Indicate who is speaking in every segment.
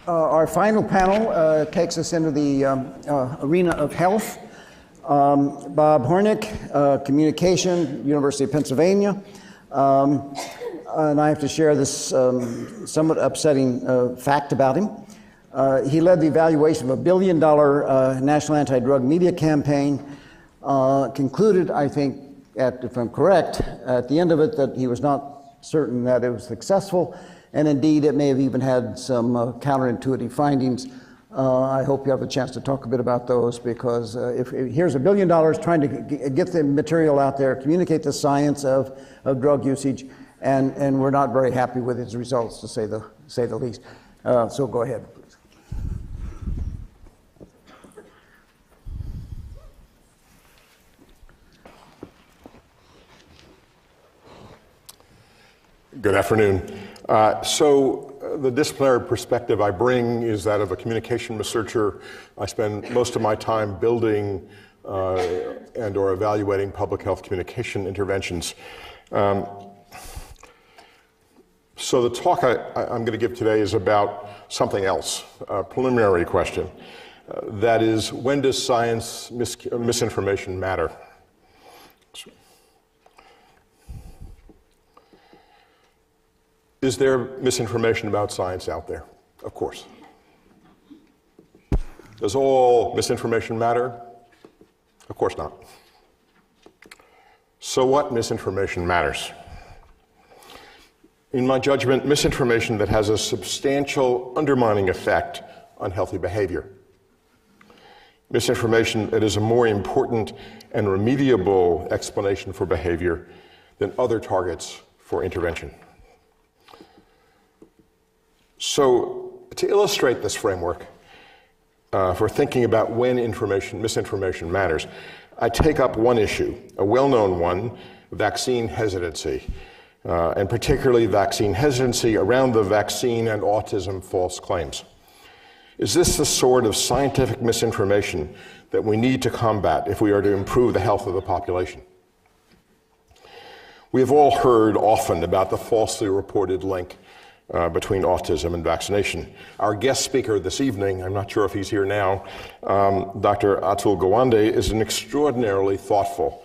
Speaker 1: Our final panel takes us into the arena of health. Bob Hornik, Communication, University of Pennsylvania. And I have to share this somewhat upsetting fact about him. He led the evaluation of a $1 billion national anti-drug media campaign, concluded, I think, if I'm correct, at the end of it that he was not certain that it was successful, and indeed it may have even had some counterintuitive findings. I hope you have a chance to talk a bit about those, because here's $1 billion trying to get the material out there, communicate the science of drug usage, and we're not very happy with its results, to say the least. So go ahead, please.
Speaker 2: Good afternoon. The disciplinary perspective I bring is that of a communication researcher. I spend most of my time building and or evaluating public health communication interventions. So the talk I'm going to give today is about something else, a preliminary question. That is, when does science misinformation matter? Is there misinformation about science out there? Of course. Does all misinformation matter? Of course not. So what misinformation matters? In my judgment, misinformation that has a substantial undermining effect on healthy behavior. Misinformation that is a more important and remediable explanation for behavior than other targets for intervention. So, to illustrate this framework for thinking about when misinformation matters, I take up one issue, a well-known one, vaccine hesitancy, and particularly vaccine hesitancy around the vaccine and autism false claims. Is this the sort of scientific misinformation that we need to combat if we are to improve the health of the population? We have all heard often about the falsely reported link between autism and vaccination. Our guest speaker this evening, I'm not sure if he's here now, Dr. Atul Gawande, is an extraordinarily thoughtful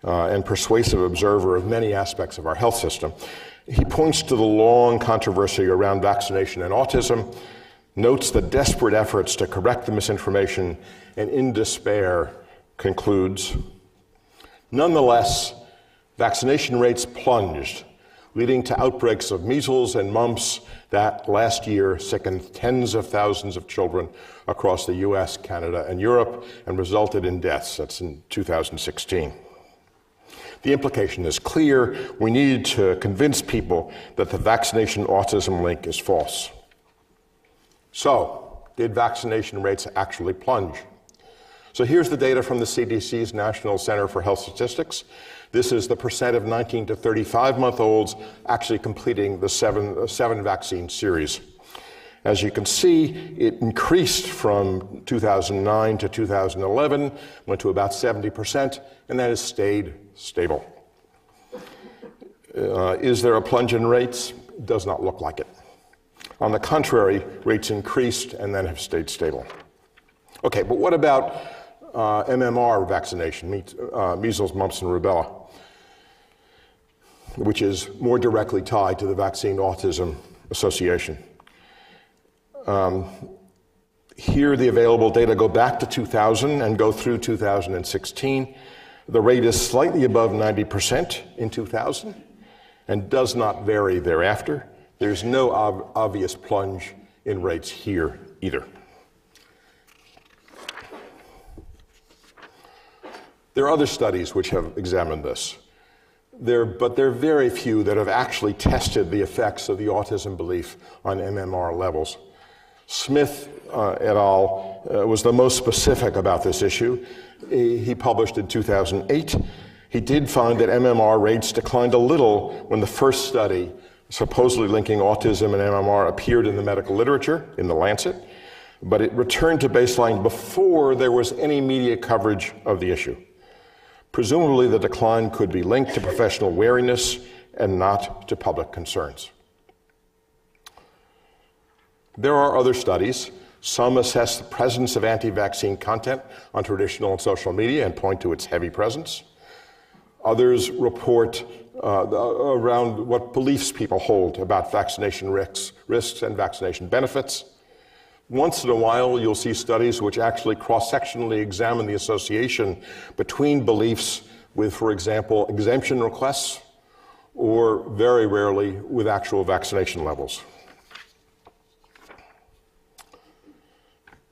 Speaker 2: and persuasive observer of many aspects of our health system. He points to the long controversy around vaccination and autism, notes the desperate efforts to correct the misinformation, and in despair concludes, nonetheless, vaccination rates plunged, leading to outbreaks of measles and mumps that last year sickened tens of thousands of children across the US, Canada, and Europe, and resulted in deaths. That's in 2016. The implication is clear. We need to convince people that the vaccination-autism link is false. So, did vaccination rates actually plunge? So here's the data from the CDC's National Center for Health Statistics. This is the percent of 19 to 35-month-olds actually completing the seven vaccine series. As you can see, it increased from 2009 to 2011, went to about 70%, and that has stayed stable. Is there a plunge in rates? Does not look like it. On the contrary, rates increased and then have stayed stable. Okay, but what about MMR vaccination, measles, mumps, and rubella, which is more directly tied to the vaccine-autism association? Here, the available data go back to 2000 and go through 2016. The rate is slightly above 90% in 2000 and does not vary thereafter. There's no obvious plunge in rates here either. There are other studies which have examined this, but there are very few that have actually tested the effects of the autism belief on MMR levels. Smith et al. Was the most specific about this issue. He published in 2008. He did find that MMR rates declined a little when the first study supposedly linking autism and MMR appeared in the medical literature, in The Lancet, but it returned to baseline before there was any media coverage of the issue. Presumably, the decline could be linked to professional wariness and not to public concerns. There are other studies. Some assess the presence of anti-vaccine content on traditional and social media and point to its heavy presence. Others report around what beliefs people hold about vaccination risks and vaccination benefits. Once in a while, you'll see studies which actually cross-sectionally examine the association between beliefs with, for example, exemption requests, or very rarely with actual vaccination levels.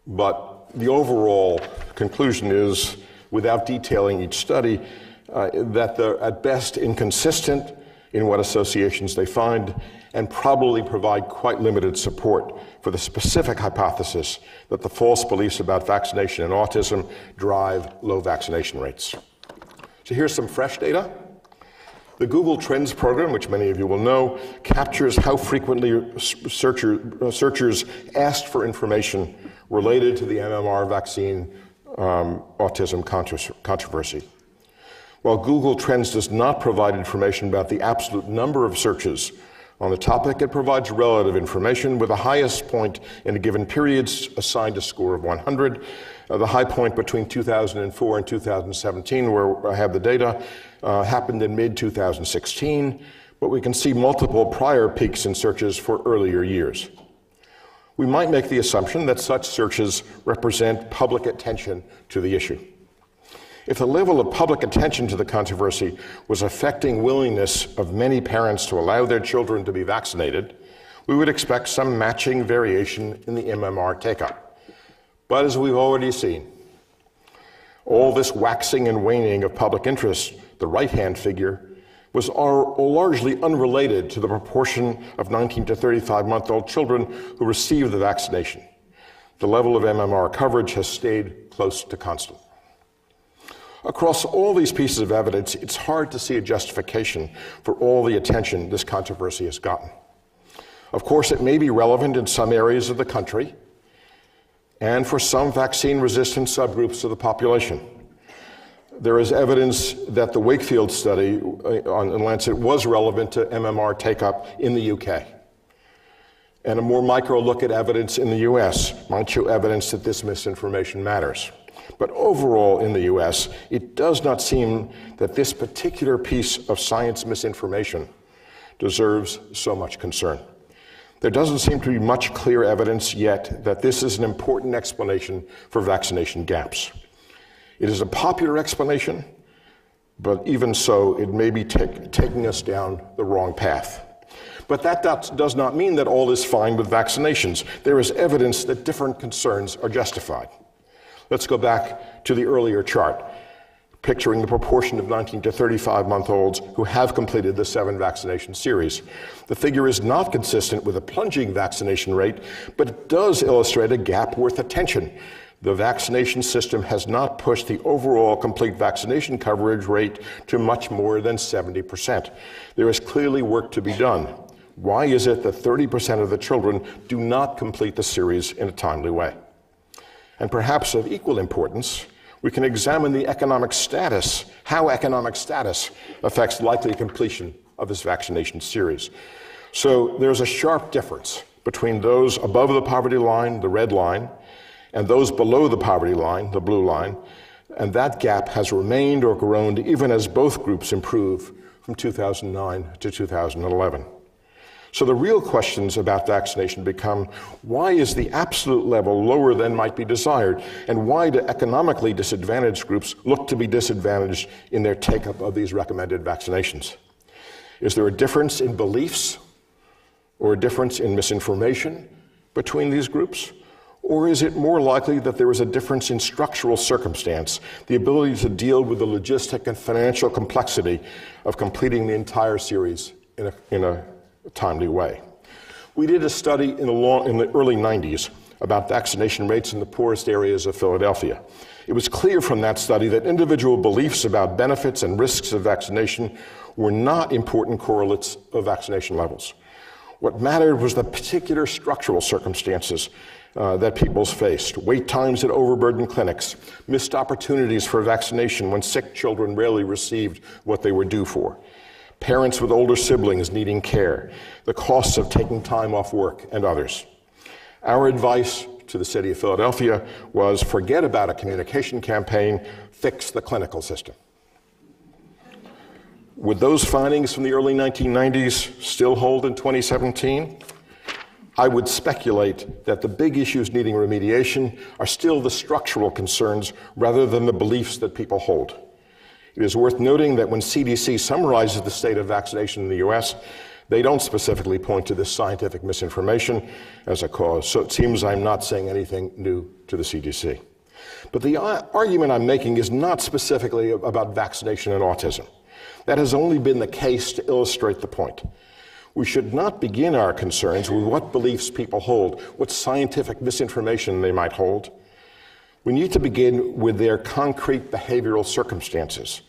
Speaker 2: But the overall conclusion is, without detailing each study, that they're at best inconsistent in what associations they find and probably provide quite limited support for the specific hypothesis that the false beliefs about vaccination and autism drive low vaccination rates. So here's some fresh data. The Google Trends program, which many of you will know, captures how frequently searchers asked for information related to the MMR vaccine autism controversy. While Google Trends does not provide information about the absolute number of searches on the topic, it provides relative information with the highest point in a given period assigned a score of 100. The high point between 2004 and 2017, where I have the data, happened in mid-2016, but we can see multiple prior peaks in searches for earlier years. We might make the assumption that such searches represent public attention to the issue. If the level of public attention to the controversy was affecting willingness of many parents to allow their children to be vaccinated, we would expect some matching variation in the MMR take-up. But as we've already seen, all this waxing and waning of public interest, the right-hand figure, was largely unrelated to the proportion of 19 to 35-month-old children who received the vaccination. The level of MMR coverage has stayed close to constant. Across all these pieces of evidence, it's hard to see a justification for all the attention this controversy has gotten. Of course, it may be relevant in some areas of the country and for some vaccine-resistant subgroups of the population. There is evidence that the Wakefield study on Lancet was relevant to MMR take-up in the UK. And a more micro look at evidence in the US might show evidence that this misinformation matters. But overall in the US, it does not seem that this particular piece of science misinformation deserves so much concern. There doesn't seem to be much clear evidence yet that this is an important explanation for vaccination gaps. It is a popular explanation, but even so, it may be taking us down the wrong path. But that does not mean that all is fine with vaccinations. There is evidence that different concerns are justified. Let's go back to the earlier chart, picturing the proportion of 19 to 35-month-olds who have completed the 7 vaccination series. The figure is not consistent with a plunging vaccination rate, but it does illustrate a gap worth attention. The vaccination system has not pushed the overall complete vaccination coverage rate to much more than 70%. There is clearly work to be done. Why is it that 30% of the children do not complete the series in a timely way? And perhaps of equal importance, we can examine the economic status, how economic status affects likely completion of this vaccination series. So there's a sharp difference between those above the poverty line, the red line, and those below the poverty line, the blue line, and that gap has remained or grown even as both groups improve from 2009 to 2011. So the real questions about vaccination become, why is the absolute level lower than might be desired? And why do economically disadvantaged groups look to be disadvantaged in their take-up of these recommended vaccinations? Is there a difference in beliefs or a difference in misinformation between these groups? Or is it more likely that there is a difference in structural circumstance, the ability to deal with the logistic and financial complexity of completing the entire series in a timely way? We did a study in the early 90s about vaccination rates in the poorest areas of Philadelphia. It was clear from that study that individual beliefs about benefits and risks of vaccination were not important correlates of vaccination levels. What mattered was the particular structural circumstances that people faced: wait times at overburdened clinics, missed opportunities for vaccination when sick children rarely received what they were due for, parents with older siblings needing care, the costs of taking time off work, and others. Our advice to the city of Philadelphia was forget about a communication campaign, fix the clinical system. Would those findings from the early 1990s still hold in 2017? I would speculate that the big issues needing remediation are still the structural concerns rather than the beliefs that people hold. It is worth noting that when CDC summarizes the state of vaccination in the US, they don't specifically point to this scientific misinformation as a cause, so it seems I'm not saying anything new to the CDC. But the argument I'm making is not specifically about vaccination and autism. That has only been the case to illustrate the point. We should not begin our concerns with what beliefs people hold, what scientific misinformation they might hold. We need to begin with their concrete behavioral circumstances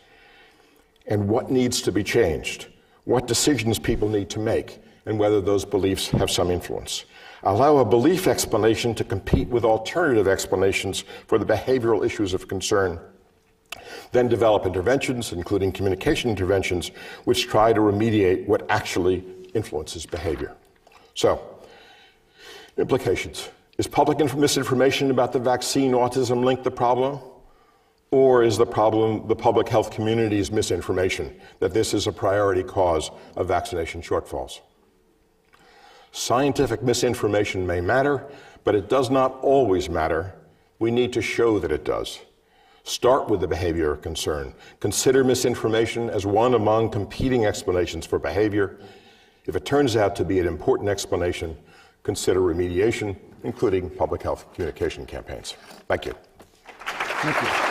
Speaker 2: and what needs to be changed, what decisions people need to make, and whether those beliefs have some influence. Allow a belief explanation to compete with alternative explanations for the behavioral issues of concern. Then develop interventions, including communication interventions, which try to remediate what actually influences behavior. So, implications. Is public misinformation about the vaccine autism link the problem? Or is the problem the public health community's misinformation that this is a priority cause of vaccination shortfalls? Scientific misinformation may matter, but it does not always matter. We need to show that it does. Start with the behavior of concern. Consider misinformation as one among competing explanations for behavior. If it turns out to be an important explanation, consider remediation, including public health communication campaigns. Thank you.
Speaker 1: Thank you.